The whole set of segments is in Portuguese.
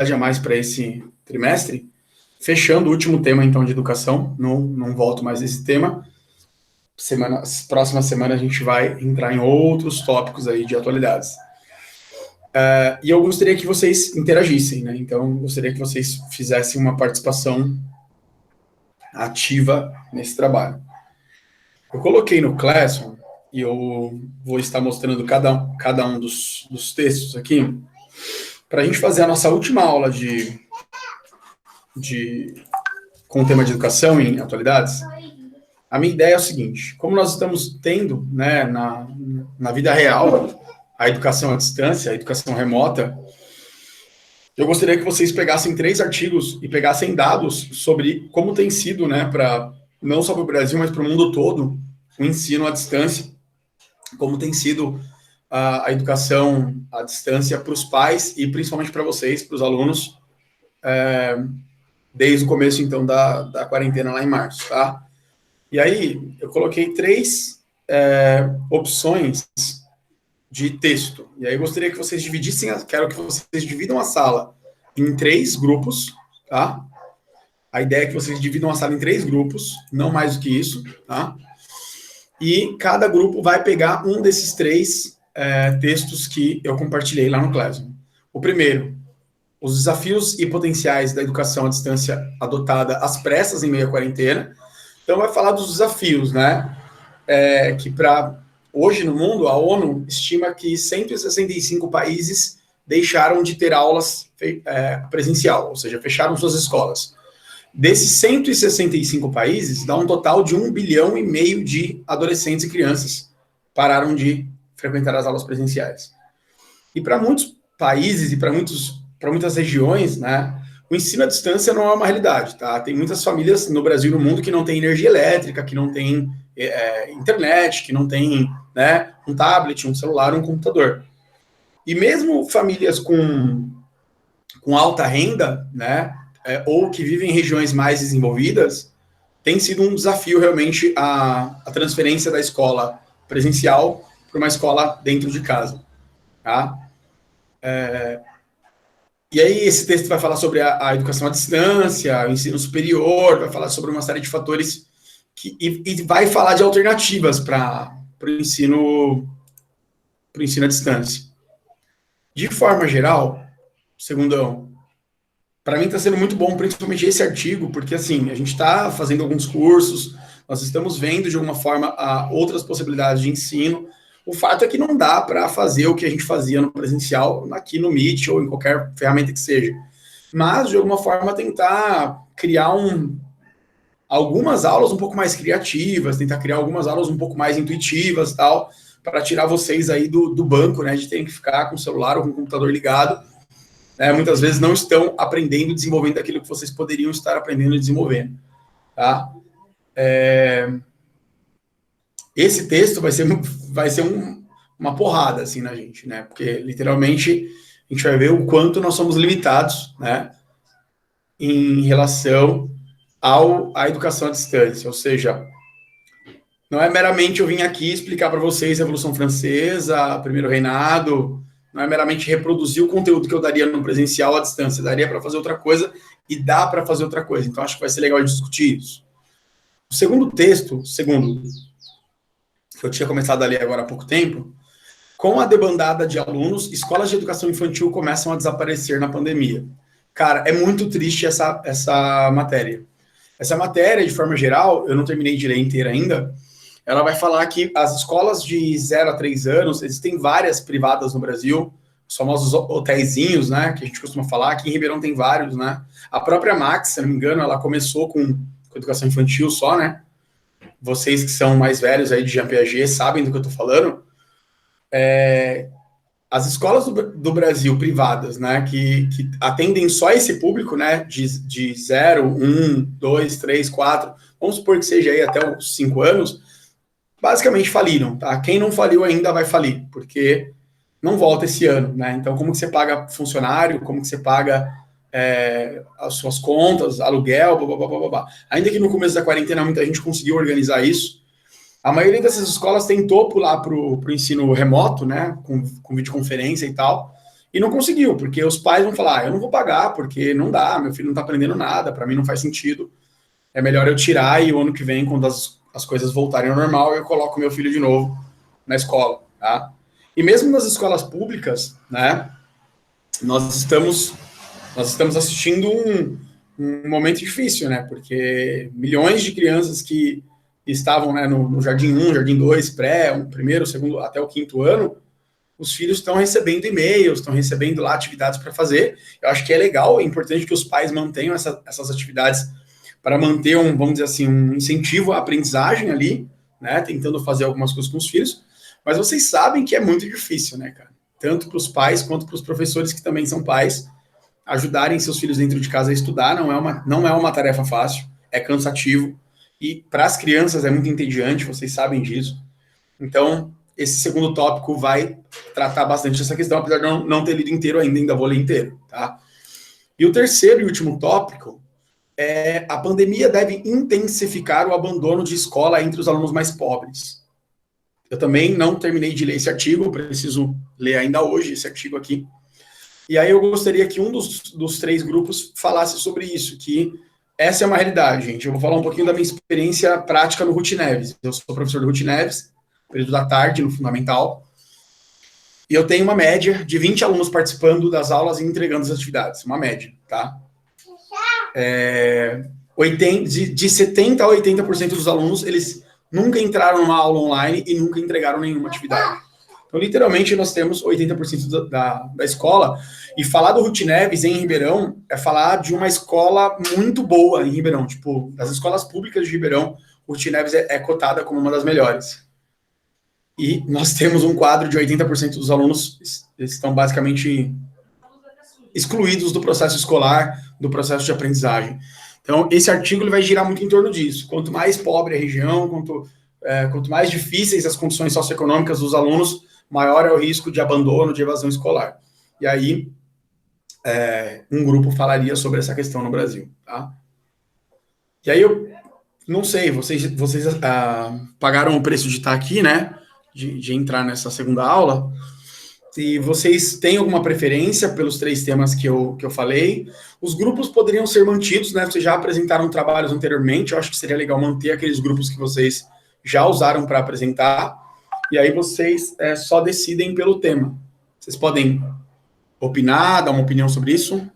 a mais para esse trimestre, fechando o último tema, então, de educação, não volto mais nesse tema. Próxima semana a gente vai entrar em outros tópicos aí de atualidades. E eu gostaria que vocês interagissem, né? Então, gostaria que vocês fizessem uma participação ativa nesse trabalho. Eu coloquei no Classroom, e eu vou estar mostrando cada um dos textos aqui, para a gente fazer a nossa última aula com o tema de educação em atualidades. A minha ideia é o seguinte: como nós estamos tendo, né, na vida real, a educação à distância, a educação remota, eu gostaria que vocês pegassem 3 artigos e pegassem dados sobre como tem sido, né, não só para o Brasil, mas para o mundo todo, o ensino à distância, como tem sido a educação à distância para os pais e principalmente para vocês, para os alunos, desde o começo, então, da quarentena lá em março, tá? E aí, eu coloquei 3 opções de texto. E aí, eu gostaria que vocês quero que vocês dividam a sala em 3 grupos, tá? A ideia é que vocês dividam a sala em 3 grupos, não mais do que isso, tá? E cada grupo vai pegar um desses 3 textos que eu compartilhei lá no Classroom. O primeiro, os desafios e potenciais da educação à distância adotada às pressas em meio à quarentena. Então, vai falar dos desafios, né? Que hoje no mundo, a ONU estima que 165 países deixaram de ter aulas presencial, ou seja, fecharam suas escolas. Desses 165 países, dá um total de 1,5 bilhão de adolescentes e crianças pararam de frequentar as aulas presenciais. E para muitos países e para muitas regiões, né, o ensino à distância não é uma realidade, tá? Tem muitas famílias no Brasil e no mundo que não têm energia elétrica, que não têm internet, que não têm, né, um tablet, um celular, um computador. E mesmo famílias com alta renda, né, ou que vivem em regiões mais desenvolvidas, tem sido um desafio realmente a transferência da escola presencial para uma escola dentro de casa, tá? E aí esse texto vai falar sobre a educação à distância, o ensino superior, vai falar sobre uma série de fatores e vai falar de alternativas para o ensino à distância. De forma geral, segundão, para mim está sendo muito bom, principalmente esse artigo, porque assim, a gente está fazendo alguns cursos, nós estamos vendo de alguma forma outras possibilidades de ensino. O fato é que não dá para fazer o que a gente fazia no presencial, aqui no Meet ou em qualquer ferramenta que seja. Mas, de alguma forma, tentar criar algumas aulas um pouco mais criativas, tentar criar algumas aulas um pouco mais intuitivas, tal, para tirar vocês aí do banco, né, de terem que ficar com o celular ou com o computador ligado. Muitas vezes não estão aprendendo e desenvolvendo aquilo que vocês poderiam estar aprendendo e desenvolvendo. Tá? Esse texto vai ser uma porrada, assim, na gente, né? Porque, literalmente, a gente vai ver o quanto nós somos limitados, né? Em relação à educação à distância. Ou seja, não é meramente eu vim aqui explicar para vocês a Revolução Francesa, o Primeiro Reinado, não é meramente reproduzir o conteúdo que eu daria no presencial à distância, daria para fazer outra coisa e dá para fazer outra coisa. Então, acho que vai ser legal discutir isso. O segundo texto, que eu tinha começado a ler agora há pouco tempo, com a debandada de alunos, escolas de educação infantil começam a desaparecer na pandemia. Cara, é muito triste essa matéria. Essa matéria, de forma geral, eu não terminei de ler inteira ainda, ela vai falar que as escolas de 0 a 3 anos, existem várias privadas no Brasil, os famosos hotéisinhos, né, que a gente costuma falar, aqui em Ribeirão tem vários, né. A própria Max, se não me engano, ela começou com educação infantil só, né. Vocês que são mais velhos aí de Jean Piaget sabem do que eu tô falando. As escolas do Brasil privadas, né, que atendem só esse público, né, de 0, 1, 2, 3, 4, vamos supor que seja aí até os 5 anos, basicamente faliram, tá? Quem não faliu ainda vai falir, porque não volta esse ano, né? Então, como que você paga funcionário, como que você paga as suas contas, aluguel, blá, blá, blá, blá, blá. Ainda que no começo da quarentena muita gente conseguiu organizar isso, a maioria dessas escolas tentou pular para o ensino remoto, né, com videoconferência e tal, E não conseguiu, porque os pais vão falar, eu não vou pagar, porque não dá, meu filho não está aprendendo nada, para mim não faz sentido. É melhor eu tirar e o ano que vem, quando as coisas voltarem ao normal, eu coloco meu filho de novo na escola, tá? E mesmo nas escolas públicas, né, nós estamos assistindo um momento difícil, né, porque milhões de crianças que estavam, né, no Jardim 1, Jardim 2, pré, primeiro, segundo, até o quinto ano, os filhos estão recebendo e-mails, estão recebendo lá atividades para fazer. Eu acho que é legal, é importante que os pais mantenham essas atividades para manter vamos dizer assim, um incentivo à aprendizagem ali, né, tentando fazer algumas coisas com os filhos, mas vocês sabem que é muito difícil, né, cara? Tanto para os pais quanto para os professores que também são pais, ajudarem seus filhos dentro de casa a estudar não é uma tarefa fácil, é cansativo, e para as crianças é muito entediante, vocês sabem disso. Então, esse segundo tópico vai tratar bastante essa questão, apesar de eu não ter lido inteiro ainda vou ler inteiro, tá? E o terceiro e último tópico é a pandemia deve intensificar o abandono de escola entre os alunos mais pobres. Eu também não terminei de ler esse artigo, preciso ler ainda hoje esse artigo aqui. E aí eu gostaria que um dos três grupos falasse sobre isso, que essa é uma realidade, gente. Eu vou falar um pouquinho da minha experiência prática no Ruth Neves. Eu sou professor do Ruth Neves, período da tarde, no Fundamental, e eu tenho uma média de 20 alunos participando das aulas e entregando as atividades, uma média, tá? De 70% a 80% dos alunos, eles nunca entraram numa aula online e nunca entregaram nenhuma atividade. Então, literalmente, nós temos 80% da escola, e falar do Ruth Neves em Ribeirão é falar de uma escola muito boa em Ribeirão, tipo, das escolas públicas de Ribeirão, Ruth Neves é cotada como uma das melhores. E nós temos um quadro de 80% dos alunos estão basicamente excluídos do processo escolar, do processo de aprendizagem. Então, esse artigo ele vai girar muito em torno disso. Quanto mais pobre a região, quanto mais difíceis as condições socioeconômicas dos alunos, maior é o risco de abandono, de evasão escolar. E aí, um grupo falaria sobre essa questão no Brasil. Tá? E aí, eu não sei, vocês pagaram o preço de estar aqui, né? De entrar nessa segunda aula. Se vocês têm alguma preferência pelos três temas que eu falei, os grupos poderiam ser mantidos, né? Vocês já apresentaram trabalhos anteriormente, eu acho que seria legal manter aqueles grupos que vocês já usaram para apresentar, e aí vocês só decidem pelo tema. Vocês podem opinar, dar uma opinião sobre isso?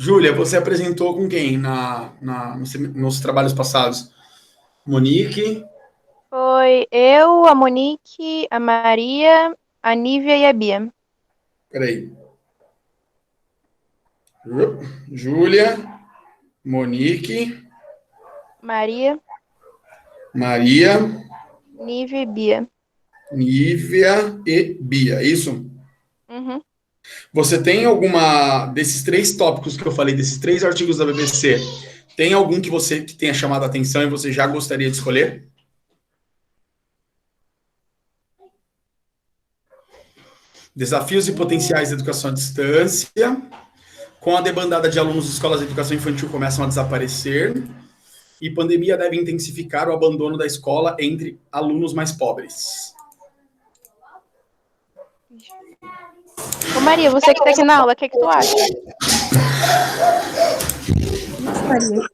Júlia, você apresentou com quem nos trabalhos passados? Monique? Foi eu, a Monique, a Maria, a Nívia e a Bia. Peraí. Júlia, Monique, Maria, Maria, Nívia e Bia. Nívia e Bia, isso? Uhum. Você tem alguma desses três tópicos que eu falei, desses três artigos da BBC, tem algum que tenha chamado a atenção e você já gostaria de escolher? Desafios e potenciais da educação à distância. Com a debandada de alunos, escolas de educação infantil começam a desaparecer. E pandemia deve intensificar o abandono da escola entre alunos mais pobres. Ô Maria, você que tá aqui na aula, o que tu acha? Maria.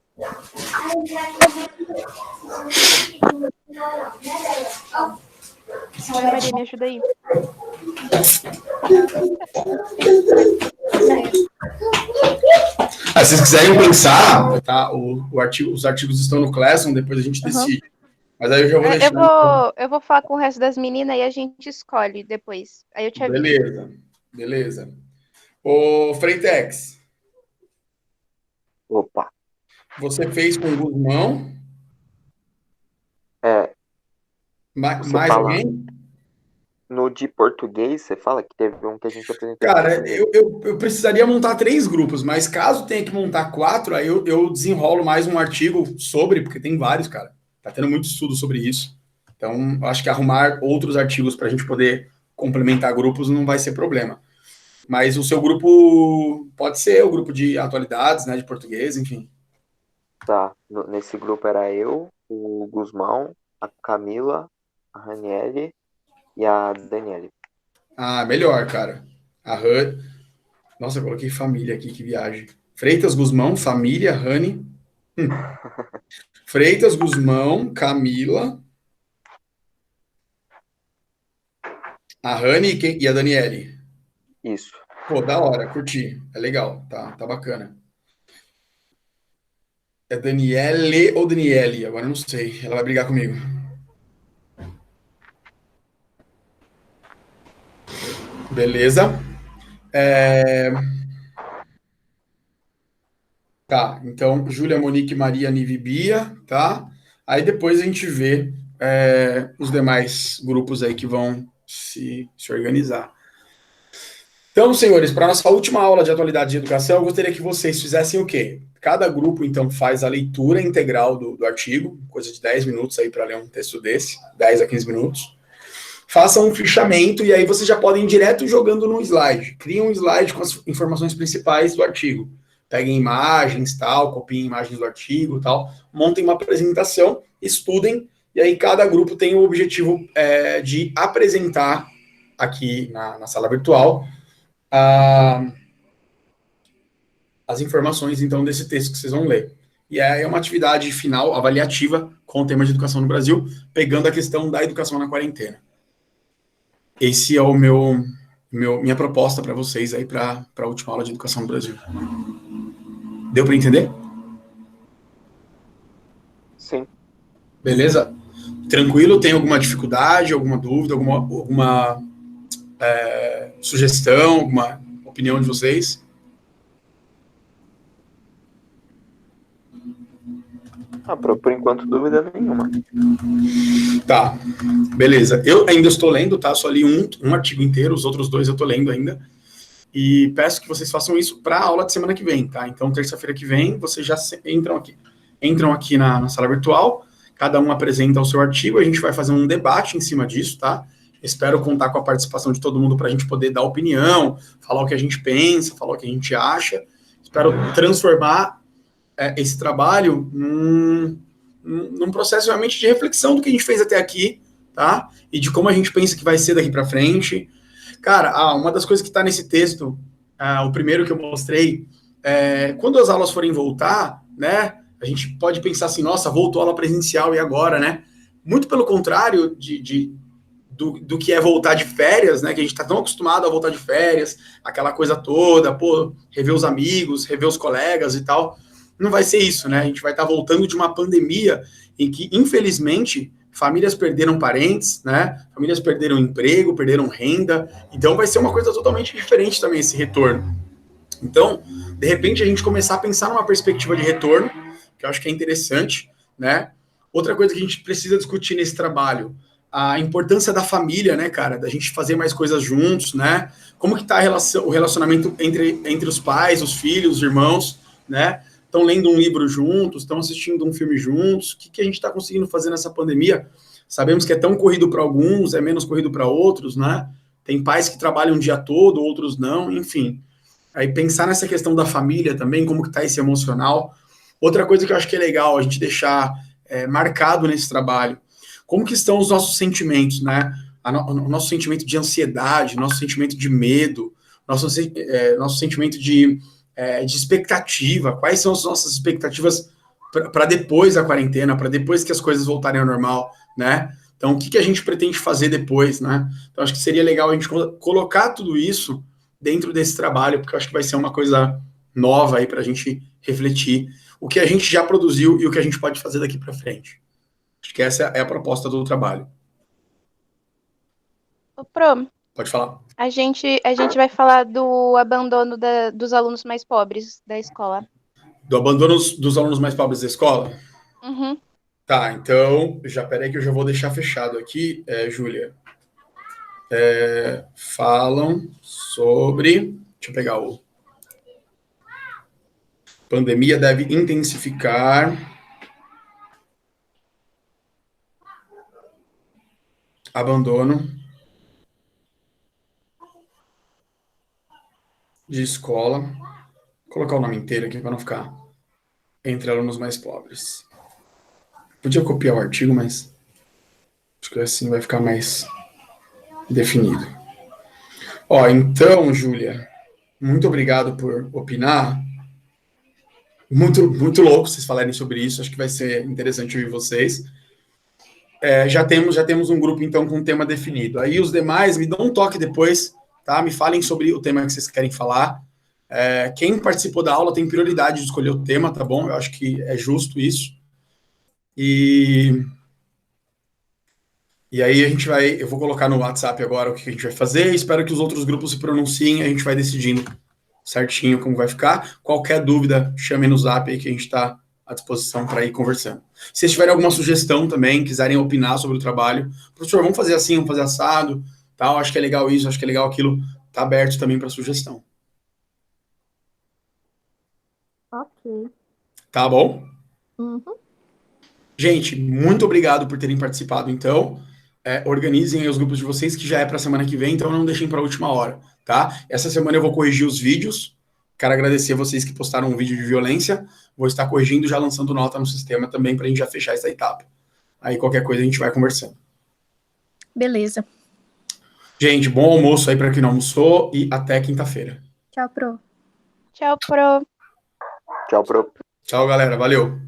Maria, me ajuda aí. Se vocês quiserem pensar, tá? Os artigos estão no Classroom, depois a gente decide. Mas aí eu já vou deixar. Eu vou falar com o resto das meninas e a gente escolhe depois. Aí eu te aviso. Beleza. Ô, Freitex. Opa. Você fez com o Guzmão? Mais alguém? No de português, você fala que teve um que a gente apresentou. Cara, eu precisaria montar 3 grupos, mas caso tenha que montar 4, aí eu desenrolo mais um artigo sobre, porque tem vários, cara. Tá tendo muito estudo sobre isso. Então, eu acho que arrumar outros artigos para a gente poder complementar grupos não vai ser problema. Mas o seu grupo pode ser o grupo de atualidades, né, de português, enfim. Tá, nesse grupo era eu, o Guzmão, a Camila, a Raniele e a Daniele. Ah, melhor, cara. A Han... Nossa, eu coloquei família aqui, que viagem. Freitas, Guzmão, família, Rani. Freitas, Guzmão, Camila, a Rani e a Daniele. Isso. Pô, da hora, curti. É legal, tá bacana. É Daniele ou Daniele? Agora eu não sei. Ela vai brigar comigo. Beleza. É, tá, então, Júlia, Monique, Maria, Nive e Bia, tá? Aí depois a gente vê os demais grupos aí que vão se organizar. Então, senhores, para a nossa última aula de atualidade de educação, eu gostaria que vocês fizessem o quê? Cada grupo, então, faz a leitura integral do artigo, coisa de 10 minutos aí para ler um texto desse, 10 a 15 minutos. Façam um fichamento e aí vocês já podem ir direto jogando no slide. Criem um slide com as informações principais do artigo. Peguem imagens, tal, copiem imagens do artigo, tal. Montem uma apresentação, estudem, e aí cada grupo tem o objetivo de apresentar aqui na sala virtual a, as informações, então, desse texto que vocês vão ler. E é uma atividade final, avaliativa, com o tema de educação no Brasil, pegando a questão da educação na quarentena. Esse é o minha proposta para vocês aí para a última aula de educação no Brasil. Deu para entender? Sim. Beleza? Tranquilo? Tem alguma dificuldade, alguma dúvida, alguma sugestão, alguma opinião de vocês? Por enquanto, dúvida nenhuma. Tá, beleza. Eu ainda estou lendo, tá? Só li um artigo inteiro, os outros dois eu estou lendo ainda. E peço que vocês façam isso para a aula de semana que vem, tá? Então, terça-feira que vem, vocês já entram aqui na sala virtual, cada um apresenta o seu artigo, a gente vai fazer um debate em cima disso, tá? Espero contar com a participação de todo mundo para a gente poder dar opinião, falar o que a gente pensa, falar o que a gente acha. Espero transformar esse trabalho num processo realmente de reflexão do que a gente fez até aqui, tá? E de como a gente pensa que vai ser daqui para frente. Cara, uma das coisas que está nesse texto, o primeiro que eu mostrei, quando as aulas forem voltar, né, a gente pode pensar assim, nossa, voltou a aula presencial e agora, né? Muito pelo contrário do que é voltar de férias, né? Que a gente está tão acostumado a voltar de férias, aquela coisa toda, pô, rever os amigos, rever os colegas e tal. Não vai ser isso, né? A gente vai estar voltando de uma pandemia em que, infelizmente, famílias perderam parentes, né? Famílias perderam emprego, perderam renda. Então vai ser uma coisa totalmente diferente também esse retorno. Então, de repente, a gente começar a pensar numa perspectiva de retorno, que eu acho que é interessante, né? Outra coisa que a gente precisa discutir nesse trabalho, a importância da família, né, cara? Da gente fazer mais coisas juntos, né? Como que tá o relacionamento entre os pais, os filhos, os irmãos, né? Estão lendo um livro juntos, estão assistindo um filme juntos. O que a gente está conseguindo fazer nessa pandemia? Sabemos que é tão corrido para alguns, é menos corrido para outros, né? Tem pais que trabalham o dia todo, outros não, enfim. Aí pensar nessa questão da família também, como que está esse emocional. Outra coisa que eu acho que é legal a gente deixar marcado nesse trabalho, como que estão os nossos sentimentos, né? O nosso sentimento de ansiedade, nosso sentimento de medo, nosso sentimento de expectativa, quais são as nossas expectativas para depois da quarentena, para depois que as coisas voltarem ao normal, né? Então, o que a gente pretende fazer depois, né? Então, acho que seria legal a gente colocar tudo isso dentro desse trabalho, porque eu acho que vai ser uma coisa nova aí para a gente refletir o que a gente já produziu e o que a gente pode fazer daqui para frente. Acho que essa é a proposta do trabalho. Ô, Pro, Pode falar. a gente vai falar do abandono dos alunos mais pobres da escola. Do abandono dos alunos mais pobres da escola? Uhum. Tá, então, peraí que eu já vou deixar fechado aqui, Júlia. Falam sobre... Deixa eu pegar o... Pandemia deve intensificar abandono de escola. Vou colocar o nome inteiro aqui para não ficar entre alunos mais pobres. Podia copiar o artigo, mas acho que assim vai ficar mais definido. Ó, então, Júlia, muito obrigado por opinar. Muito, muito louco vocês falarem sobre isso, acho que vai ser interessante ouvir vocês. Já temos um grupo, então, com um tema definido. Aí os demais, me dão um toque depois, tá? Me falem sobre o tema que vocês querem falar. Quem participou da aula tem prioridade de escolher o tema, tá bom? Eu acho que é justo isso. E aí eu vou colocar no WhatsApp agora o que a gente vai fazer, espero que os outros grupos se pronunciem, a gente vai decidindo certinho como vai ficar. Qualquer dúvida, chame no Zap aí que a gente está à disposição para ir conversando. Se vocês tiverem alguma sugestão também, quiserem opinar sobre o trabalho, professor, vamos fazer assim, vamos fazer assado, tal, acho que é legal isso, acho que é legal aquilo, tá aberto também para sugestão. Ok. Tá bom? Uhum. Gente, muito obrigado por terem participado, então. Organizem aí os grupos de vocês, que já é para a semana que vem, então não deixem para a última hora, tá? Essa semana eu vou corrigir os vídeos. Quero agradecer vocês que postaram um vídeo de violência. Vou estar corrigindo, já lançando nota no sistema também, para a gente já fechar essa etapa. Aí qualquer coisa a gente vai conversando. Beleza. Gente, bom almoço aí para quem não almoçou e até quinta-feira. Tchau, Pro. Tchau, Pro. Tchau, pro. Tchau, galera. Valeu.